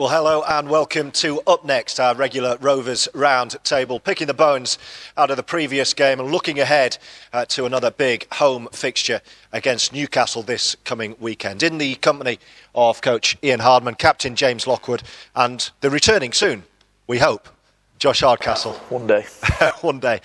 Well, hello and welcome to Up Next, our regular Rovers round table, picking the bones out of the previous game and looking ahead to another big home fixture against Newcastle this coming weekend. In the company of coach Ian Hardman, captain James Lockwood, and the returning soon, we hope, Josh Hardcastle. One day. One day.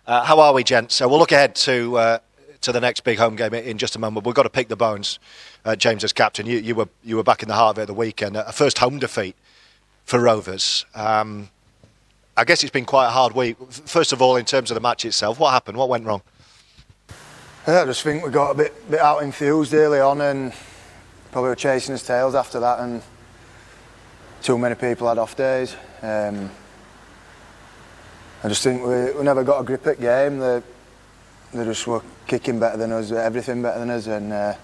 How are we, gents? So we'll look ahead to the next big home game in just a moment. We've got to pick the bones. James, as captain, you were back in the heart of it at the weekend. A first home defeat for Rovers. I guess it's been quite a hard week. First of all, in terms of the match itself, what happened? What went wrong? I just think we got a bit out infused early on, and probably were chasing his tails after that, and too many people had off days. I just think we never got a grip at game. They just were kicking better than us, everything better than us, and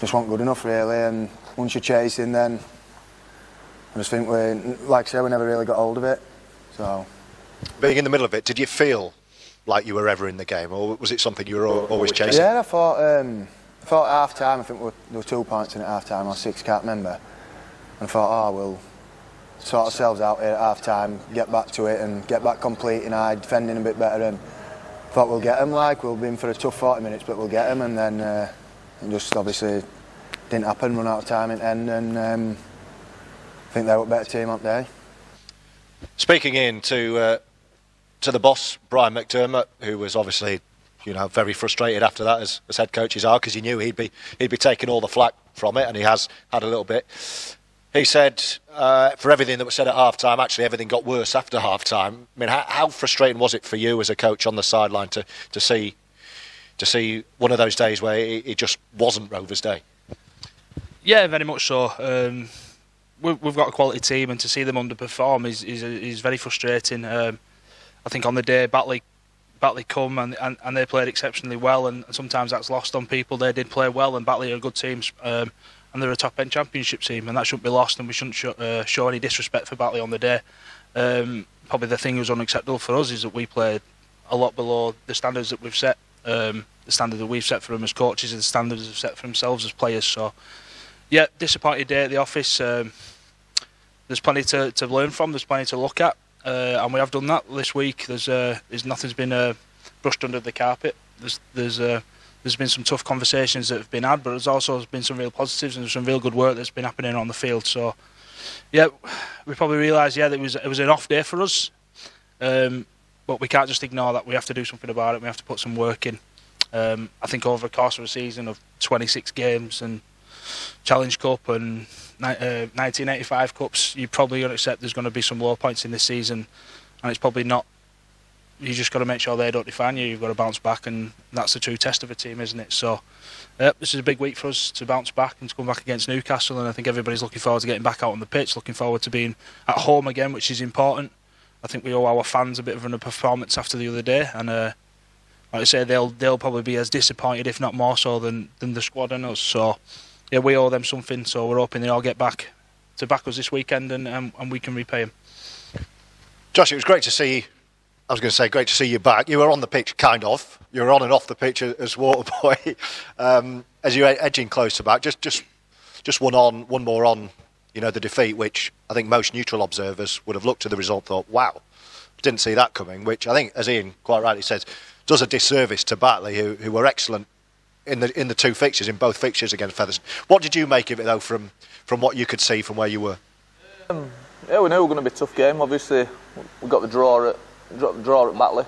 just weren't good enough really. And once you're chasing, then I just think like I said, we never really got hold of it. So, being in the middle of it, did you feel like you were ever in the game, or was it something you were always chasing? Yeah, I thought at half time, I think there were 2 points in at half time or 6, can't remember. And I thought, we'll sort ourselves out here at half time, get back to it, and get back completing, defending a bit better, and thought we'll get them. We'll be in for a tough 40 minutes, but we'll get them. And then it just obviously didn't happen. Run out of time in the end, and I think they were a better team up there. Speaking to the boss, Brian McDermott, who was obviously, very frustrated after that, as head coaches are, because he knew he'd be taking all the flack from it, and he has had a little bit. He said, for everything that was said at half-time, actually everything got worse after half-time. I mean, how frustrating was it for you as a coach on the sideline to see one of those days where it just wasn't Rovers' day? Yeah, very much so. We've got a quality team, and to see them underperform is very frustrating. I think on the day Batley come and they played exceptionally well, and sometimes that's lost on people. They did play well, and Batley are a good team. And they're a top-end championship team, and that shouldn't be lost, and we shouldn't show any disrespect for Batley on the day. Probably the thing that was unacceptable for us is that we played a lot below the standards that we've set, the standard that we've set for them as coaches, and the standards they've set for themselves as players. So, yeah, disappointed day at the office. There's plenty to learn from, there's plenty to look at, and we have done that this week. There's nothing's been brushed under the carpet. There's been some tough conversations that have been had, but there's also been some real positives and some real good work that's been happening on the field. So, yeah, we probably realised, that it was an off day for us, but we can't just ignore that. We have to do something about it. We have to put some work in. I think over the course of a season of 26 games and Challenge Cup and 1985 Cups, you're probably going to accept there's going to be some low points in this season, and it's probably not. You just got to make sure they don't define you. You've got to bounce back, and that's the true test of a team, isn't it? So, this is a big week for us to bounce back and to come back against Newcastle, and I think everybody's looking forward to getting back out on the pitch, looking forward to being at home again, which is important. I think we owe our fans a bit of a performance after the other day, and like I say, they'll probably be as disappointed, if not more so, than the squad and us. So, yeah, we owe them something, so we're hoping they all get back to back us this weekend, and we can repay them. Josh, it was great to see. I was going to say, great to see you back. You were on the pitch, kind of. You were on and off the pitch as Waterboy. As you were edging closer back, just one more on, the defeat, which I think most neutral observers would have looked at the result and thought, wow, didn't see that coming, which I think, as Ian quite rightly says, does a disservice to Batley, who were excellent in the two fixtures, in both fixtures against Featherston. What did you make of it, though, from what you could see from where you were? Yeah, we knew it was going to be a tough game. Obviously, we got the draw at Batley,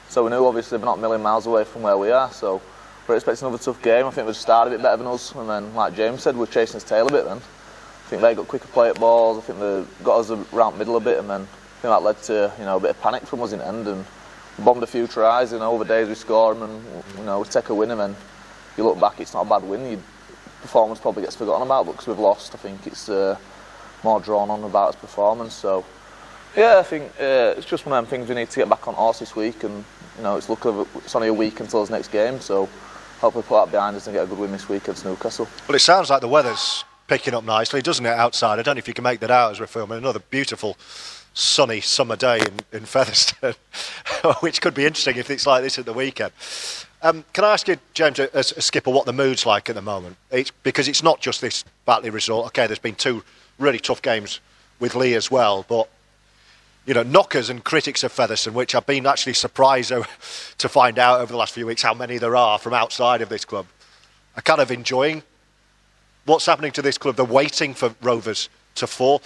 so we knew obviously we're not a million miles away from where we are, so we're expecting another tough game. I think we started a bit better than us, and then, like James said, we're chasing his tail a bit then. I think they got quicker play at balls, I think they got us around middle a bit, and then I think that led to a bit of panic from us in the end, and we bombed a few tries, over days we score them, and we take a win, and then you look back, it's not a bad win. Your performance probably gets forgotten about, but because we've lost, I think it's more drawn on about its performance. So, yeah, I think it's just one of them things we need to get back on horse this week, and it's only a week until his next game, so hopefully put that behind us and get a good win this week against Newcastle. Well, it sounds like the weather's picking up nicely, doesn't it, outside? I don't know if you can make that out as we're filming. Another beautiful sunny summer day in Featherston, which could be interesting if it's like this at the weekend. Can I ask you, James, as a skipper, what the mood's like at the moment? Because it's not just this Batley result. Okay, there's been two really tough games with Lee as well. But, you know, knockers and critics of Featherstone, which I've been actually surprised to find out over the last few weeks how many there are from outside of this club, are kind of enjoying what's happening to this club. They're waiting for Rovers to fall.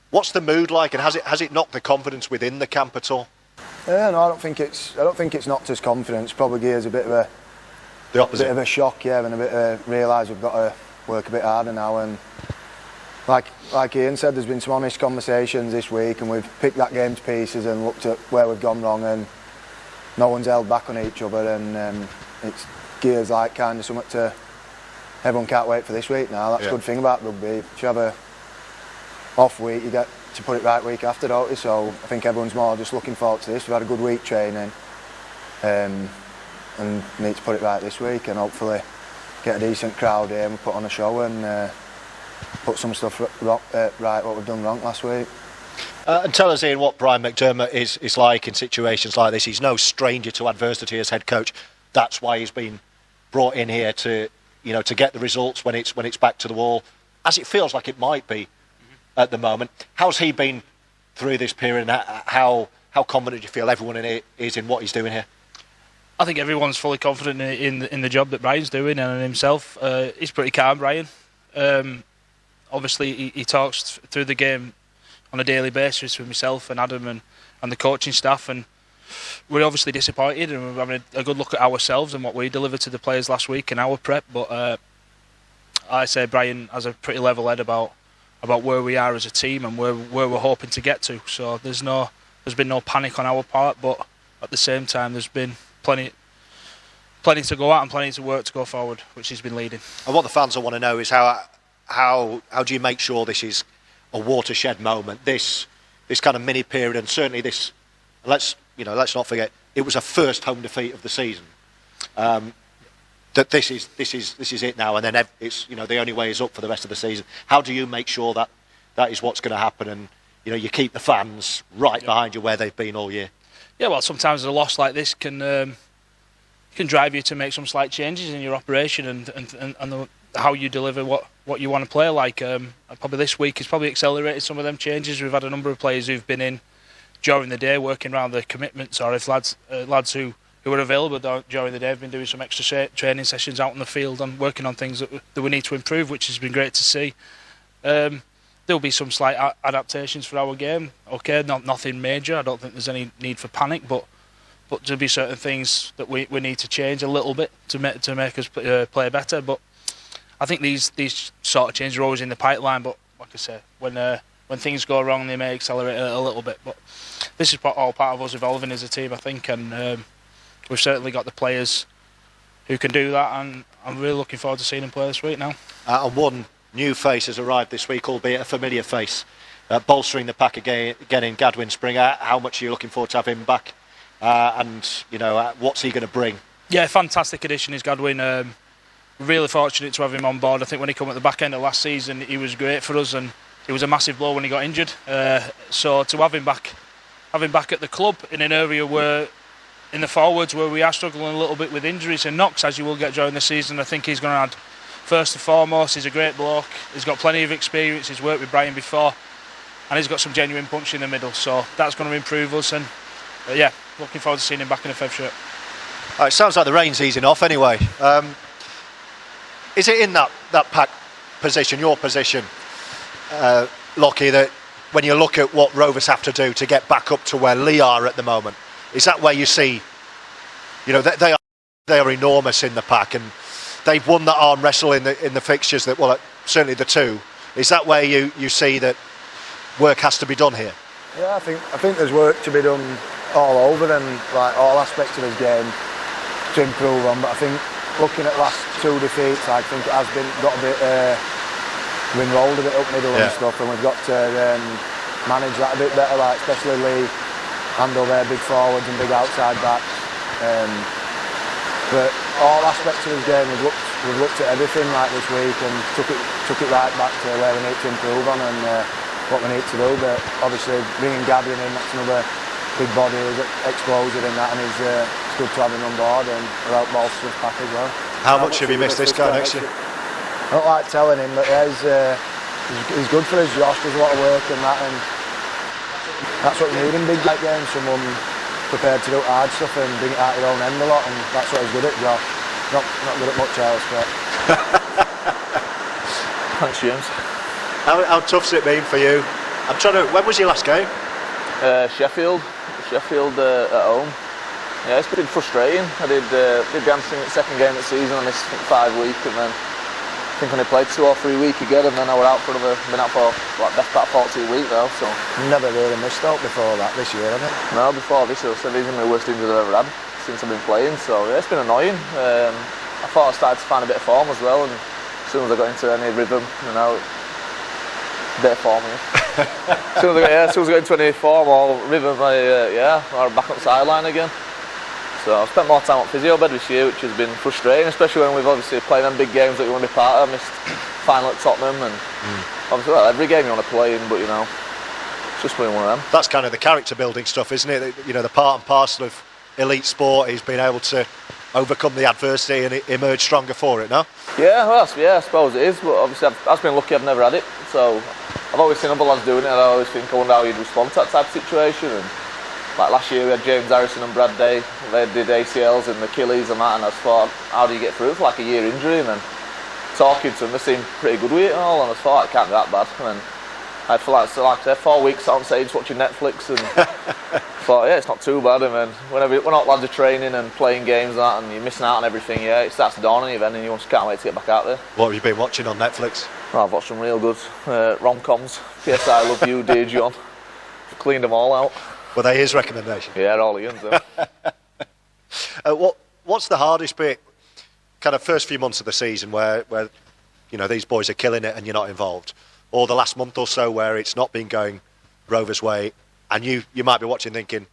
What's the mood like, and has it knocked the confidence within the camp at all? Yeah, no, I don't think it's knocked us confidence. Probably gives a bit of a shock, yeah, and a bit of realise we've got to work a bit harder now. And like Ian said, there's been some honest conversations this week, and we've picked that game to pieces and looked at where we've gone wrong, and no one's held back on each other, and it's gears like kind of something to. Everyone can't wait for this week now. That's a good thing about rugby. If you have a off week, you get to put it right week after, don't you? So I think everyone's more just looking forward to this. We've had a good week training, and need to put it right this week, and hopefully get a decent crowd here and put on a show and put some stuff right what we've done wrong last week. And tell us, Ian, what Brian McDermott is like in situations like this. He's no stranger to adversity as head coach. That's why he's been brought in here to get the results when it's back to the wall, as it feels like it might be at the moment. How's he been through this period, and how confident do you feel everyone in it is in what he's doing here? I think everyone's fully confident in the job that Brian's doing and in himself. He's pretty calm, Brian. Obviously, he talks through the game on a daily basis with myself and Adam and the coaching staff, and we're obviously disappointed, and we're having a good look at ourselves and what we delivered to the players last week and our prep. But I say Brian has a pretty level head about where we are as a team and where we're hoping to get to. So there's been no panic on our part, but at the same time there's been plenty to go at and plenty to work to go forward, which he's been leading. And what the fans will want to know is how do you make sure this is a watershed moment, this kind of mini period, and certainly this. Let's not forget it was a first home defeat of the season. That this is it now, and then it's the only way is up for the rest of the season. How do you make sure that is what's going to happen, and you keep the fans right behind you where they've been all year? Yeah, well, sometimes a loss like this can drive you to make some slight changes in your operation and how you deliver what you want to play like. Probably this week has probably accelerated some of them changes. We've had a number of players who've been in during the day working around their commitments, or if lads who are available during the day have been doing some extra training sessions out in the field and working on things that we need to improve, which has been great to see. There'll be some slight adaptations for our game. Okay, nothing major. I don't think there's any need for panic, but there'll be certain things that we need to change a little bit to make us play better. But I think these sort of changes are always in the pipeline. But like I say, when things go wrong, they may accelerate a little bit. But this is all part of us evolving as a team, I think, and we've certainly got the players who can do that, and I'm really looking forward to seeing them play this week now. And one new face has arrived this week, albeit a familiar face, bolstering the pack again in Gadwin Springer. How much are you looking forward to have him back, and what's he going to bring? Yeah, fantastic addition is Gadwin. Really fortunate to have him on board. I think when he came at the back end of last season, he was great for us, and it was a massive blow when he got injured. So to have him back at the club in an area where, in the forwards, where we are struggling a little bit with injuries and knocks, as you will get during the season, I think he's going to add. First and foremost, he's a great bloke. He's got plenty of experience. He's worked with Brian before, and he's got some genuine punch in the middle. So that's going to improve us. And looking forward to seeing him back in a Fev shirt. It sounds like the rain's easing off anyway. Is it in that pack position, your position, Lockie, that when you look at what Rovers have to do to get back up to where Lee are at the moment, is that where you see, they are enormous in the pack, and they've won that arm wrestle in the fixtures certainly the two. Is that where you see that work has to be done here? Yeah, I think there's work to be done all over, and like all aspects of his game to improve on. But I think looking at last two defeats, I think it has got a bit been rolled a bit up middle and stuff, and we've got to manage that a bit better, like especially Lee handle their big forwards and big outside backs. But all aspects of his game, we've looked at everything like this week and took it right back to where we need to improve on and what we need to do. But obviously bringing Gadwin in, that's another big body who's explosive in that, and it's good to have him on board and help bolster his pack as well. How much have you missed this guy next year? I don't like telling him, but he's good for us. Josh does a lot of work and that, and that's what you need in big games. Someone prepared to do hard stuff and bring it out your own end a lot, and that's what he's good at, Josh. Not good at much else, but. Thanks, James. How tough's it been for you? I'm trying to. When was your last game? Sheffield at home. Yeah, it's been frustrating. I did the hamstring at the second game of the season. I missed 5 weeks, and then I think I only played 2 or 3 weeks again, and then I was out for been out for like best part 14 weeks now. So Never really missed out before that this year, have you? no, before this year, so these are my worst injuries I've ever had since I've been playing. So yeah, it's been annoying. I thought I started to find a bit of form as well, and as soon as I got into any rhythm, bit of form. As soon as I got into any form or rhythm, I'm back on the sideline again. So I've spent more time on physio bed this year, which has been frustrating, especially when we've obviously played them big games that you want to be part of. I missed final at Tottenham, and obviously, every game you want to play in, but it's just been one of them. That's kind of the character building stuff, isn't it? The part and parcel of elite sport is being able to overcome the adversity and emerge stronger for it, no? Yeah, well, I suppose it is, but obviously I've been lucky I've never had it, so I've always seen other lads doing it, and I always think, I wonder how you'd respond to that type of situation. And like last year we had James Harrison and Brad Day, they did ACLs and Achilles and that, and I just thought, how do you get through it for like a year injury? And then talking to them, they seemed pretty good with it and all, and I thought, it can't be that bad. And then I feel like I said, 4 weeks on stage watching Netflix, and thought, yeah, it's not too bad. And then when all lads are training and playing games and that, and you're missing out on everything, it starts to dawn on you then, and you just can't wait to get back out there. What have you been watching on Netflix? Well, I've watched some real good rom-coms. P.S. I Love You, Dear John. Cleaned them all out. Were they his recommendation? Yeah, all Ian's. What's the hardest bit, kind of first few months of the season where these boys are killing it and you're not involved? Or the last month or so where it's not been going Rover's way and you might be watching thinking,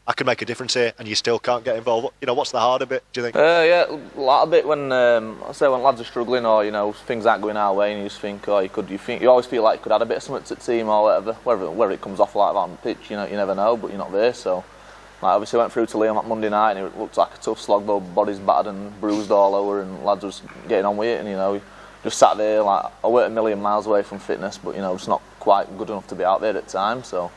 I could make a difference here, and you still can't get involved? What's the harder bit, do you think? Yeah, a lot of it when when lads are struggling or things aren't going our way, and you just think, you always feel like you could add a bit of something to the team or whatever, whether it comes off like that on the pitch, you never know, but you're not there. So obviously I went through to Liam that Monday night, and it looked like a tough slog, though, bodies battered and bruised all over, and lads was getting on with it, and just sat there like I weren't a million miles away from fitness, but it's not quite good enough to be out there at the time. So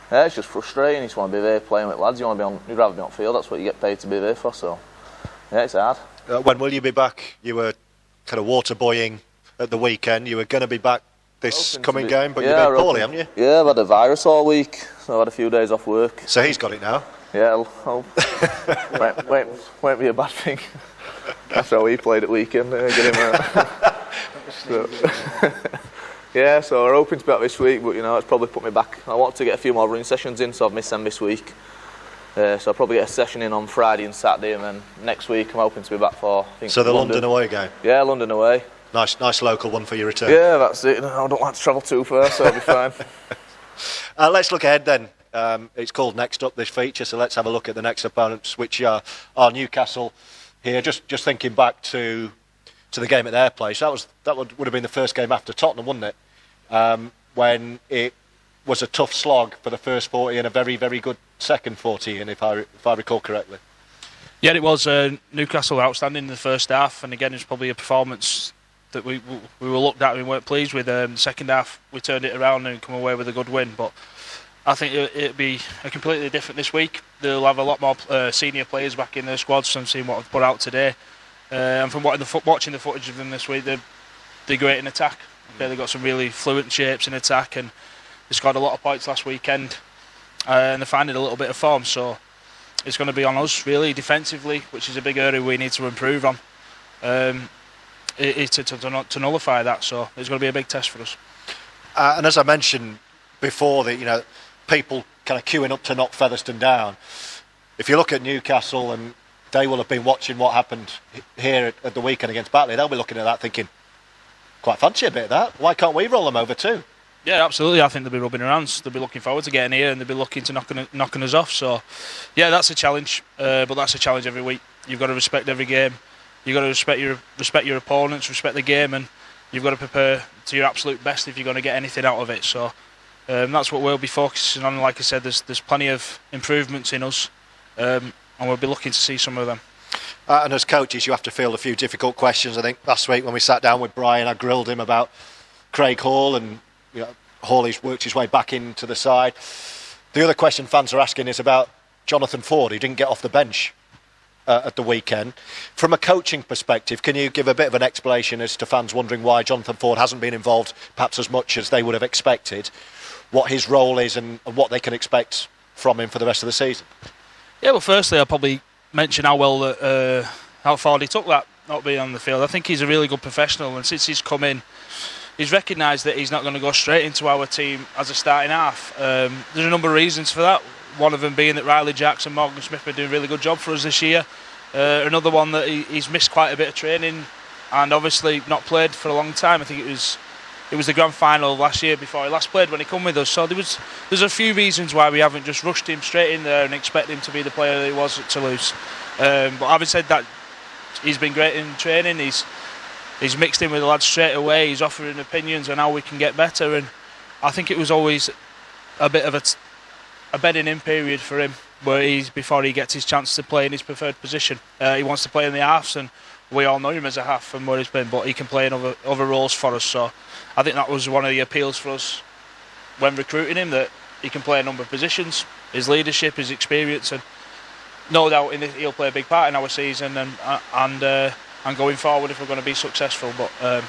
yeah, it's just frustrating. You just want to be there playing with lads. You'd rather be on field. That's what you get paid to be there for. So yeah, it's hard. When will you be back? You were kind of water boying at the weekend. You were going to be back this coming game, but you've been poorly, haven't you? Yeah, I've had a virus all week, so I've had a few days off work. So he's got it now. Yeah, won't be a bad thing. That's how he played at weekend. Get him out. Yeah, so we're hoping to be back this week, but it's probably put me back. I want to get a few more running sessions in, so I've missed them this week. So I'll probably get a session in on Friday and Saturday, and then next week I'm hoping to be back for, I think, so the London away game? Yeah, London away. Nice local one for your return. Yeah, that's it. I don't like to travel too far, so I'll be fine. Let's look ahead then. It's called Next Up, this feature, so let's have a look at the next opponents, which are Newcastle here. Just thinking back to the game at their place, that would have been the first game after Tottenham, wouldn't it? When it was a tough slog for the first 40 and a very, very good second 40, and if I recall correctly. Yeah, it was. Newcastle outstanding in the first half, and again, it's probably a performance that we were looked at and we weren't pleased with. The second half, we turned it around and come away with a good win, but I think it'll be completely different this week. They'll have a lot more senior players back in their squads, from seeing what I've put out today. And from watching the footage of them this week, they're great in attack. Okay, they've got some really fluent shapes in attack, and they scored a lot of points last weekend, and they're finding a little bit of form. So it's going to be on us really defensively, which is a big area we need to improve on. To nullify that, so it's going to be a big test for us. And as I mentioned before, that people kind of queuing up to knock Featherstone down. If you look at Newcastle, and they will have been watching what happened here at the weekend against Batley, they'll be looking at that thinking, quite fancy a bit of that. Why can't we roll them over too? Yeah, absolutely. I think they'll be rubbing their hands. They'll be looking forward to getting here, and they'll be looking to knocking us off. So, yeah, that's a challenge. But that's a challenge every week. You've got to respect every game. You've got to respect your opponents, respect the game, and you've got to prepare to your absolute best if you're going to get anything out of it. So that's what we'll be focusing on. Like I said, there's plenty of improvements in us, and we'll be looking to see some of them. And as coaches, you have to field a few difficult questions. I think last week when we sat down with Brian, I grilled him about Craig Hall, and Hawley's worked his way back into the side. The other question fans are asking is about Jonathan Ford, who didn't get off the bench at the weekend. From a coaching perspective, can you give a bit of an explanation as to fans wondering why Jonathan Ford hasn't been involved perhaps as much as they would have expected, what his role is and what they can expect from him for the rest of the season? Yeah, well, firstly, I'll probably mention how far he took that not being on the field. I think he's a really good professional, and since he's come in, he's recognised that he's not going to go straight into our team as a starting half. There's a number of reasons for that. One of them being that Riley Jacks and Morgan Smith have been doing a really good job for us this year. Another one that he's missed quite a bit of training and obviously not played for a long time. I think it was the grand final last year before he last played when he come with us. So there's a few reasons why we haven't just rushed him straight in there and expect him to be the player that he was at Toulouse. But having said that, he's been great in training. He's mixed in with the lads straight away. He's offering opinions on how we can get better, and I think it was always a bit of a bedding in period for him, where before he gets his chance to play in his preferred position. He wants to play in the halves, and we all know him as a half from where he's been, but he can play in other roles for us. So I think that was one of the appeals for us when recruiting him, that he can play a number of positions, his leadership, his experience, and no doubt he'll play a big part in our season and going forward if we're going to be successful. But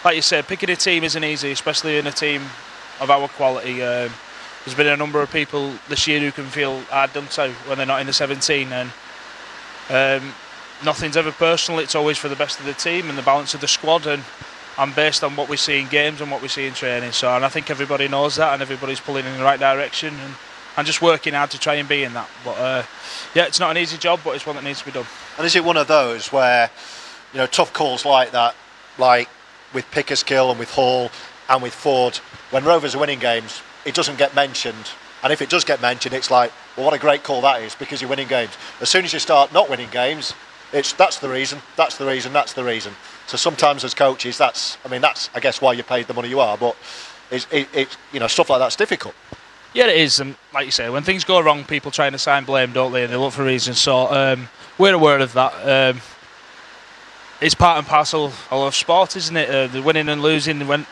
like you said, picking a team isn't easy, especially in a team of our quality. There's been a number of people this year who can feel hard done to when they're not in the 17, and nothing's ever personal. It's always for the best of the team and the balance of the squad, and based on what we see in games and what we see in training. And I think everybody knows that, and everybody's pulling in the right direction and just working hard to try and be in that. But yeah, it's not an easy job, but it's one that needs to be done. And is it one of those where, tough calls like that, like with Pickersgill and with Hall and with Ford, when Rovers are winning games, it doesn't get mentioned, and if it does get mentioned, it's like, well, what a great call that is, because you're winning games. As soon as you start not winning games, that's the reason. So sometimes as coaches, that's I guess why you paid the money you are, but it's stuff like that's difficult. Yeah, it is, and like you say, when things go wrong, people try and assign blame, don't they? And they look for reasons. So we're aware of that. It's part and parcel of sport, isn't it? The winning and losing. When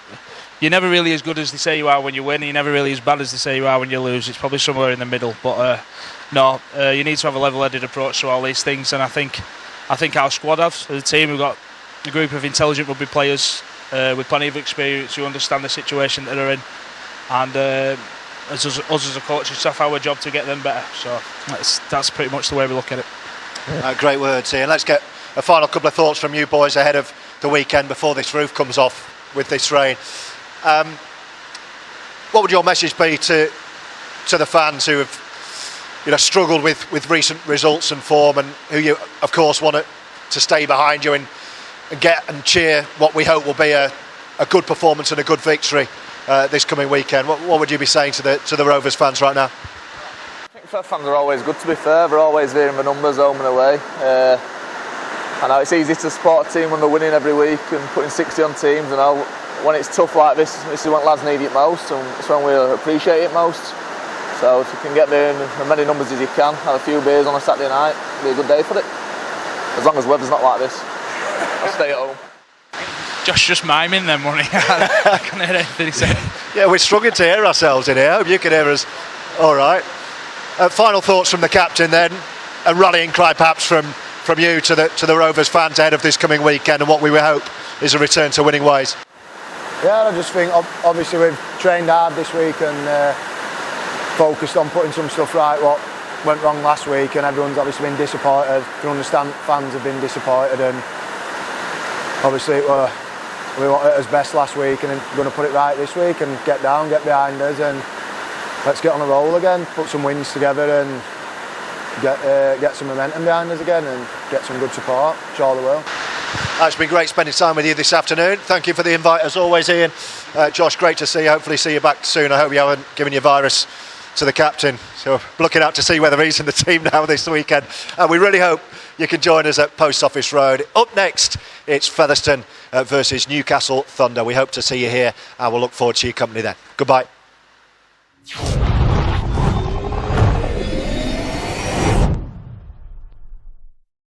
you're never really as good as they say you are when you win, and you're never really as bad as they say you are when you lose. It's probably somewhere in the middle. But you need to have a level-headed approach to all these things, and I think our squad have. The team, we've got a group of intelligent rugby players with plenty of experience who understand the situation that they're in, and as us as a coaching staff, our job to get them better. So that's pretty much the way we look at it. Great words, Ian. Let's get a final couple of thoughts from you boys ahead of the weekend before this roof comes off with this rain. What would your message be to the fans who have struggled with recent results and form, and who you of course want to stay behind you and get and cheer what we hope will be a good performance and a good victory this coming weekend? What would you be saying to the Rovers fans right now? I think fans are always good, to be fair. They're always hearing the numbers home and away. I know it's easy to support a team when they're winning every week and putting 60 on teams. When it's tough like this is when lads need it most, and it's when we appreciate it most. So if you can get there in as many numbers as you can, have a few beers on a Saturday night, it'll be a good day for it. As long as the weather's not like this, I'll stay at home. Josh just miming them, wasn't he? I can't hear anything he said. Yeah, we're struggling to hear ourselves in here. I hope you can hear us all right. Final thoughts from the captain then, a rallying cry perhaps from you to the Rovers fans ahead of this coming weekend, and what we would hope is a return to winning ways. Yeah, I just think obviously we've trained hard this week and focused on putting some stuff right what went wrong last week, and everyone's obviously been disappointed. You understand fans have been disappointed, and obviously we want it as best last week, and we're going to put it right this week and get behind us, and let's get on a roll again, put some wins together and get some momentum behind us again and get some good support. Sure they will. It's been great spending time with you this afternoon. Thank you for the invite as always, Ian. Josh, great to see you. Hopefully see you back soon. I hope you haven't given your virus to the captain. So looking out to see whether he's in the team now this weekend. We really hope you can join us at Post Office Road. Up next, it's Featherstone versus Newcastle Thunder. We hope to see you here, and we'll look forward to your company then. Goodbye.